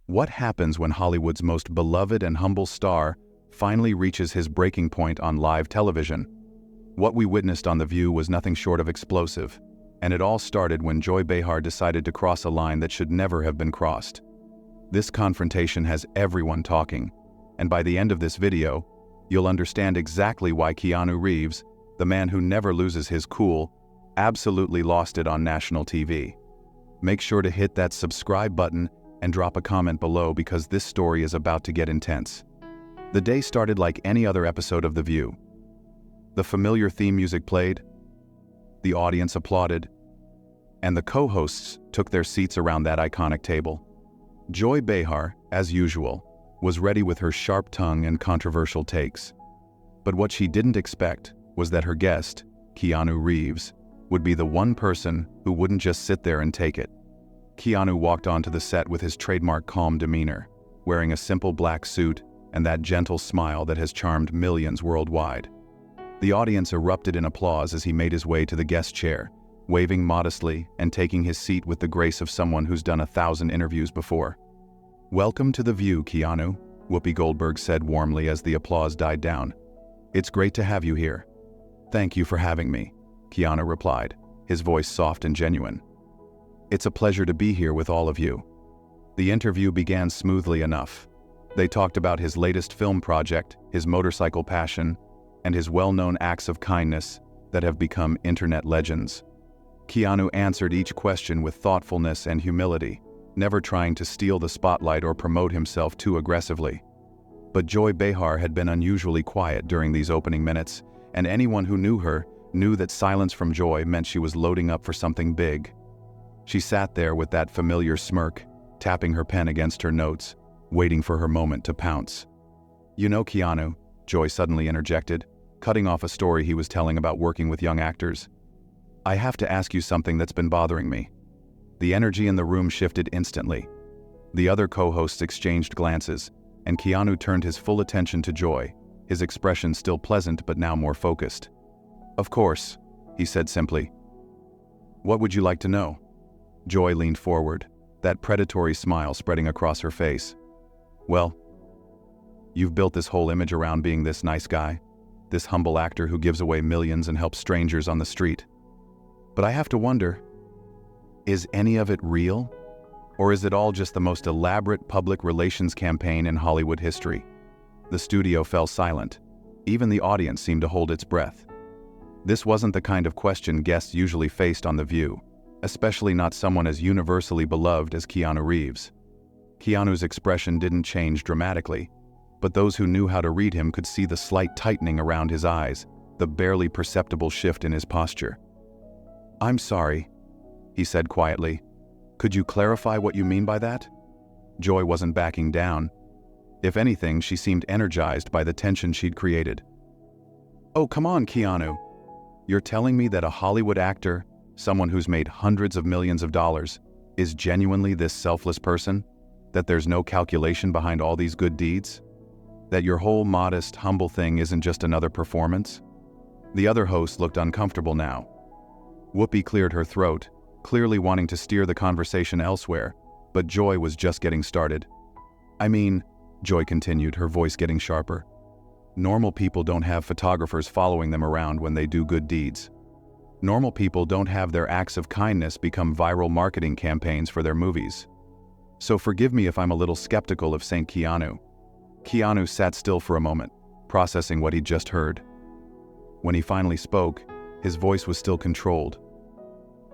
What happens when Hollywood's most beloved and humble star finally reaches his breaking point on live television? What we witnessed on The View was nothing short of explosive, and it all started when Joy Behar decided to cross a line that should never have been crossed. This confrontation has everyone talking, and by the end of this video, you'll understand exactly why Keanu Reeves, the man who never loses his cool, absolutely lost it on national TV. Make sure to hit that subscribe button and drop a comment below because this story is about to get intense. The day started like any other episode of The View. The familiar theme music played, the audience applauded, and the co-hosts took their seats around that iconic table. Joy Behar, as usual, was ready with her sharp tongue and controversial takes. But what she didn't expect was that her guest, Keanu Reeves, would be the one person who wouldn't just sit there and take it. Keanu walked onto the set with his trademark calm demeanor, wearing a simple black suit and that gentle smile that has charmed millions worldwide. The audience erupted in applause as he made his way to the guest chair, waving modestly and taking his seat with the grace of someone who's done 1,000 interviews before. "Welcome to The View, Keanu," Whoopi Goldberg said warmly as the applause died down. "It's great to have you here." "Thank you for having me," Keanu replied, his voice soft and genuine. "It's a pleasure to be here with all of you." The interview began smoothly enough. They talked about his latest film project, his motorcycle passion, and his well-known acts of kindness that have become internet legends. Keanu answered each question with thoughtfulness and humility, never trying to steal the spotlight or promote himself too aggressively. But Joy Behar had been unusually quiet during these opening minutes, and anyone who knew her knew that silence from Joy meant she was loading up for something big. She sat there with that familiar smirk, tapping her pen against her notes, waiting for her moment to pounce. "You know, Keanu," Joy suddenly interjected, cutting off a story he was telling about working with young actors, "I have to ask you something that's been bothering me." The energy in the room shifted instantly. The other co-hosts exchanged glances, and Keanu turned his full attention to Joy, his expression still pleasant but now more focused. "Of course," he said simply. "What would you like to know?" Joy leaned forward, that predatory smile spreading across her face. "Well, you've built this whole image around being this nice guy, this humble actor who gives away millions and helps strangers on the street. But I have to wonder, is any of it real? Or is it all just the most elaborate public relations campaign in Hollywood history?" The studio fell silent. Even the audience seemed to hold its breath. This wasn't the kind of question guests usually faced on The View, especially not someone as universally beloved as Keanu Reeves. Keanu's expression didn't change dramatically, but those who knew how to read him could see the slight tightening around his eyes, the barely perceptible shift in his posture. "I'm sorry," he said quietly. "Could you clarify what you mean by that?" Joy wasn't backing down. If anything, she seemed energized by the tension she'd created. "Oh, come on, Keanu. You're telling me that a Hollywood actor, someone who's made hundreds of millions of dollars, is genuinely this selfless person? That there's no calculation behind all these good deeds? That your whole modest, humble thing isn't just another performance?" The other host looked uncomfortable now. Whoopi cleared her throat, clearly wanting to steer the conversation elsewhere, but Joy was just getting started. "I mean," Joy continued, her voice getting sharper, "normal people don't have photographers following them around when they do good deeds. Normal people don't have their acts of kindness become viral marketing campaigns for their movies. So forgive me if I'm a little skeptical of St. Keanu." Keanu sat still for a moment, processing what he'd just heard. When he finally spoke, his voice was still controlled.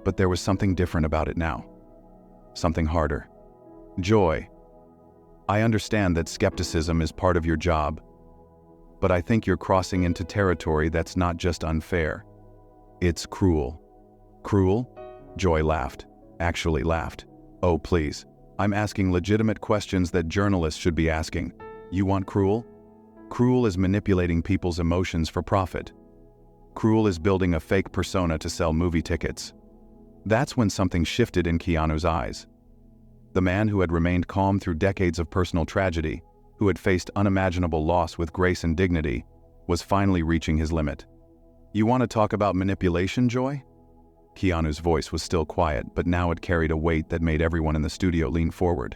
But there was something different about it now. Something harder. "Joy, I understand that skepticism is part of your job, but I think you're crossing into territory that's not just unfair. It's cruel." "Cruel?" Joy laughed. Actually laughed. "Oh, please. I'm asking legitimate questions that journalists should be asking. You want cruel? Cruel is manipulating people's emotions for profit. Cruel is building a fake persona to sell movie tickets." That's when something shifted in Keanu's eyes. The man who had remained calm through decades of personal tragedy, who had faced unimaginable loss with grace and dignity, was finally reaching his limit. "You want to talk about manipulation, Joy?" Keanu's voice was still quiet, but now it carried a weight that made everyone in the studio lean forward.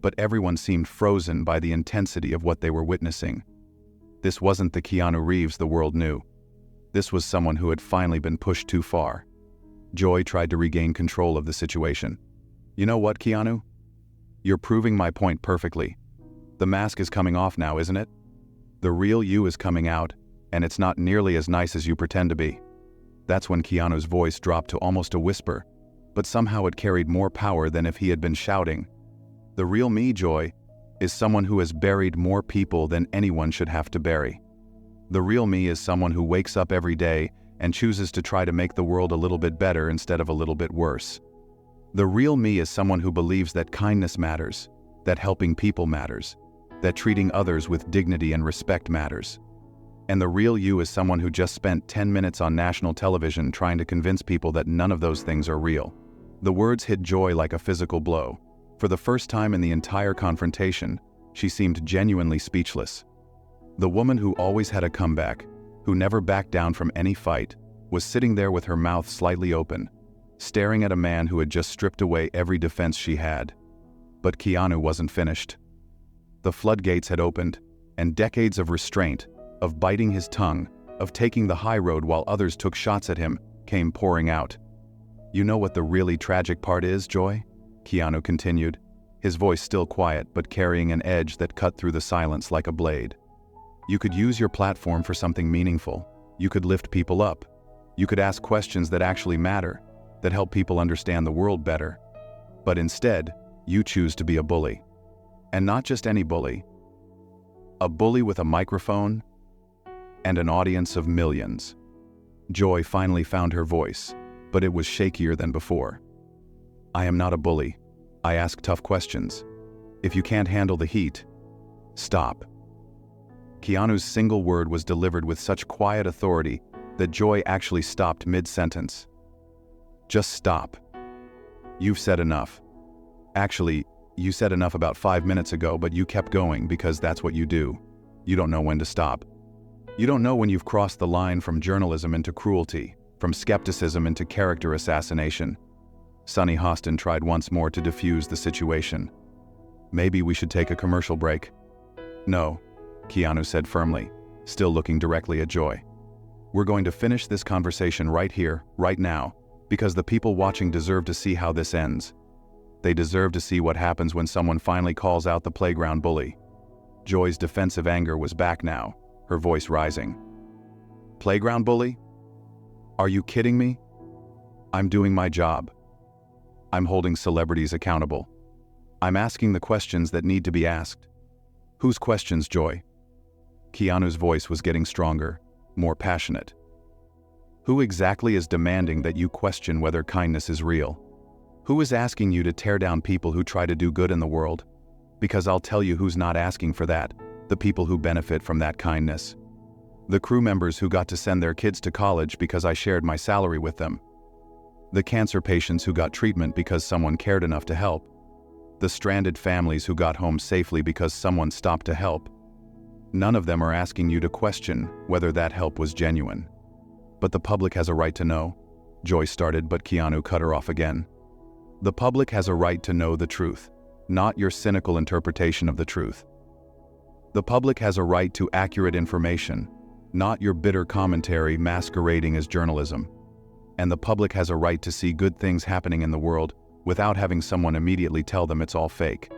but everyone seemed frozen by the intensity of what they were witnessing. This wasn't the Keanu Reeves the world knew. This was someone who had finally been pushed too far. Joy tried to regain control of the situation. "You know what, Keanu? You're proving my point perfectly. The mask is coming off now, isn't it? The real you is coming out, and it's not nearly as nice as you pretend to be." That's when Keanu's voice dropped to almost a whisper, but somehow it carried more power than if he had been shouting. "The real me, Joy, is someone who has buried more people than anyone should have to bury. The real me is someone who wakes up every day and chooses to try to make the world a little bit better instead of a little bit worse. The real me is someone who believes that kindness matters, that helping people matters, that treating others with dignity and respect matters. And the real you is someone who just spent 10 minutes on national television trying to convince people that none of those things are real." The words hit Joy like a physical blow. For the first time in the entire confrontation, she seemed genuinely speechless. The woman who always had a comeback, who never backed down from any fight, was sitting there with her mouth slightly open, staring at a man who had just stripped away every defense she had. But Keanu wasn't finished. The floodgates had opened, and decades of restraint, of biting his tongue, of taking the high road while others took shots at him, came pouring out. "You know what the really tragic part is, Joy?" Keanu continued, his voice still quiet but carrying an edge that cut through the silence like a blade. "You could use your platform for something meaningful. You could lift people up. You could ask questions that actually matter, that help people understand the world better. But instead, you choose to be a bully. And not just any bully. A bully with a microphone and an audience of millions." Joy finally found her voice, but it was shakier than before. "I am not a bully. I ask tough questions. If you can't handle the heat, stop." Keanu's single word was delivered with such quiet authority that Joy actually stopped mid-sentence. "Just stop. You've said enough. Actually, you said enough about 5 minutes ago, but you kept going because that's what you do. You don't know when to stop. You don't know when you've crossed the line from journalism into cruelty, from skepticism into character assassination." Sunny Hostin tried once more to defuse the situation. "Maybe we should take a commercial break." "No," Keanu said firmly, still looking directly at Joy. "We're going to finish this conversation right here, right now, because the people watching deserve to see how this ends. They deserve to see what happens when someone finally calls out the playground bully." Joy's defensive anger was back now, her voice rising. "Playground bully? Are you kidding me? I'm doing my job. I'm holding celebrities accountable. I'm asking the questions that need to be asked." "Whose questions, Joy?" Keanu's voice was getting stronger, more passionate. "Who exactly is demanding that you question whether kindness is real? Who is asking you to tear down people who try to do good in the world? Because I'll tell you who's not asking for that, the people who benefit from that kindness. The crew members who got to send their kids to college because I shared my salary with them. The cancer patients who got treatment because someone cared enough to help. The stranded families who got home safely because someone stopped to help. None of them are asking you to question whether that help was genuine. But the public has a right to know," Joy started, but Keanu cut her off again. "The public has a right to know the truth, not your cynical interpretation of the truth. The public has a right to accurate information, not your bitter commentary masquerading as journalism. And the public has a right to see good things happening in the world without having someone immediately tell them it's all fake."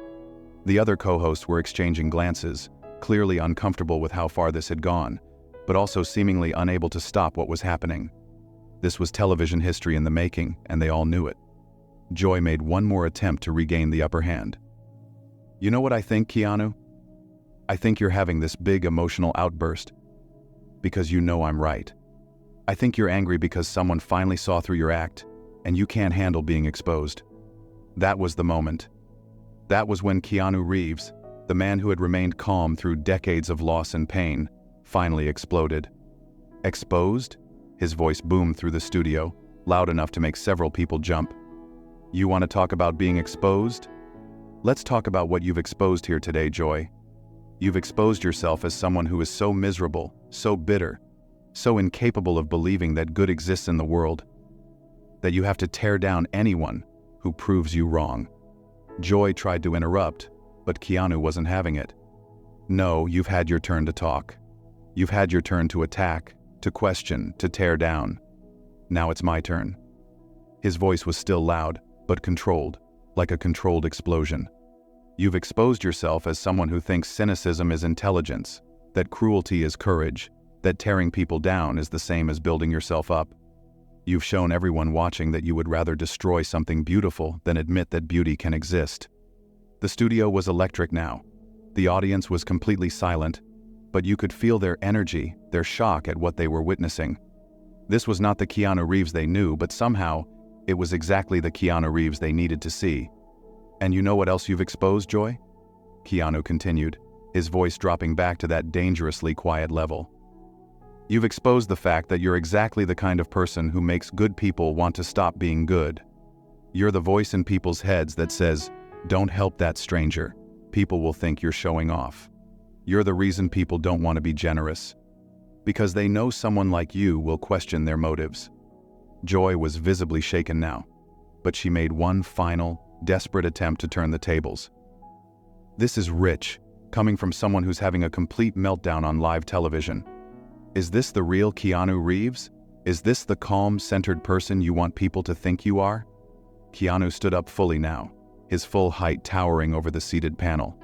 The other co-hosts were exchanging glances, clearly uncomfortable with how far this had gone, but also seemingly unable to stop what was happening. This was television history in the making, and they all knew it. Joy made one more attempt to regain the upper hand. "You know what I think, Keanu? I think you're having this big emotional outburst because you know I'm right. I think you're angry because someone finally saw through your act, and you can't handle being exposed." That was the moment. That was when Keanu Reeves, the man who had remained calm through decades of loss and pain, finally exploded. "Exposed?" His voice boomed through the studio, loud enough to make several people jump. "You want to talk about being exposed? Let's talk about what you've exposed here today, Joy. You've exposed yourself as someone who is so miserable, so bitter, so incapable of believing that good exists in the world, that you have to tear down anyone who proves you wrong." Joy tried to interrupt, But Keanu wasn't having it. "No, you've had your turn to talk. You've had your turn to attack, to question, to tear down. Now it's my turn." His voice was still loud, but controlled, like a controlled explosion. "You've exposed yourself as someone who thinks cynicism is intelligence, that cruelty is courage, that tearing people down is the same as building yourself up. You've shown everyone watching that you would rather destroy something beautiful than admit that beauty can exist." The studio was electric now. The audience was completely silent, but you could feel their energy, their shock at what they were witnessing. This was not the Keanu Reeves they knew, but somehow, it was exactly the Keanu Reeves they needed to see. "And you know what else you've exposed, Joy?" Keanu continued, his voice dropping back to that dangerously quiet level. "You've exposed the fact that you're exactly the kind of person who makes good people want to stop being good. You're the voice in people's heads that says, 'Don't help that stranger. People will think you're showing off.' You're the reason people don't want to be generous, because they know someone like you will question their motives." Joy was visibly shaken now, but she made one final, desperate attempt to turn the tables. "This is rich, coming from someone who's having a complete meltdown on live television. Is this the real Keanu Reeves? Is this the calm, centered person you want people to think you are?" Keanu stood up fully now, his full height towering over the seated panel.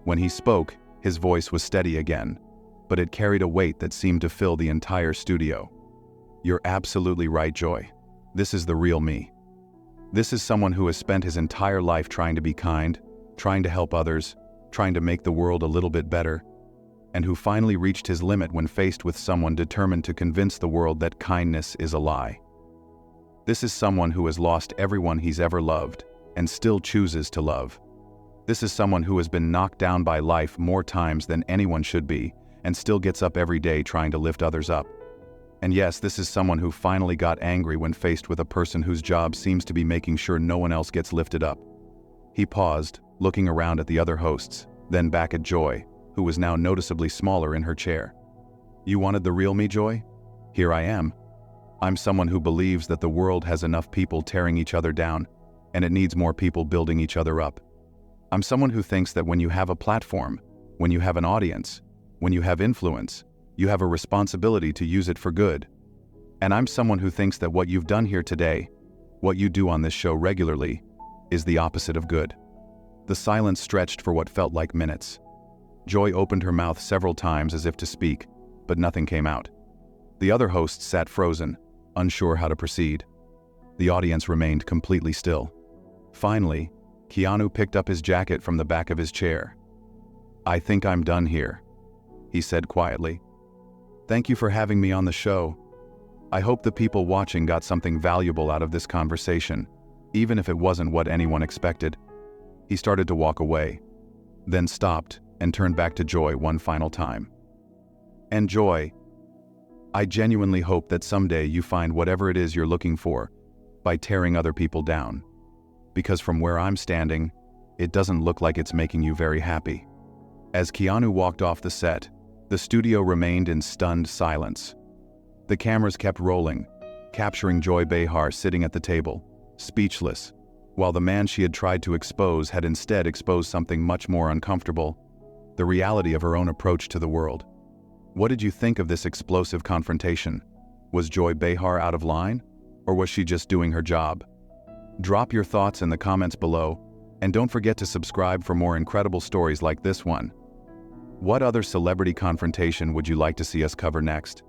When he spoke, his voice was steady again, but it carried a weight that seemed to fill the entire studio. "You're absolutely right, Joy. This is the real me. This is someone who has spent his entire life trying to be kind, trying to help others, trying to make the world a little bit better, and who finally reached his limit when faced with someone determined to convince the world that kindness is a lie. This is someone who has lost everyone he's ever loved, and still chooses to love. This is someone who has been knocked down by life more times than anyone should be, and still gets up every day trying to lift others up. And yes, this is someone who finally got angry when faced with a person whose job seems to be making sure no one else gets lifted up." He paused, looking around at the other hosts, then back at Joy, who was now noticeably smaller in her chair. "You wanted the real me, Joy? Here I am. I'm someone who believes that the world has enough people tearing each other down, and it needs more people building each other up. I'm someone who thinks that when you have a platform, when you have an audience, when you have influence, you have a responsibility to use it for good. And I'm someone who thinks that what you've done here today, what you do on this show regularly, is the opposite of good." The silence stretched for what felt like minutes. Joy opened her mouth several times as if to speak, but nothing came out. The other hosts sat frozen, unsure how to proceed. The audience remained completely still. Finally, Keanu picked up his jacket from the back of his chair. "I think I'm done here," he said quietly. "Thank you for having me on the show. I hope the people watching got something valuable out of this conversation, even if it wasn't what anyone expected." He started to walk away, then stopped and turned back to Joy one final time. "And Joy, I genuinely hope that someday you find whatever it is you're looking for by tearing other people down. Because from where I'm standing, it doesn't look like it's making you very happy." As Keanu walked off the set, the studio remained in stunned silence. The cameras kept rolling, capturing Joy Behar sitting at the table, speechless, while the man she had tried to expose had instead exposed something much more uncomfortable: the reality of her own approach to the world. What did you think of this explosive confrontation? Was Joy Behar out of line, or was she just doing her job? Drop your thoughts in the comments below, and don't forget to subscribe for more incredible stories like this one. What other celebrity confrontation would you like to see us cover next?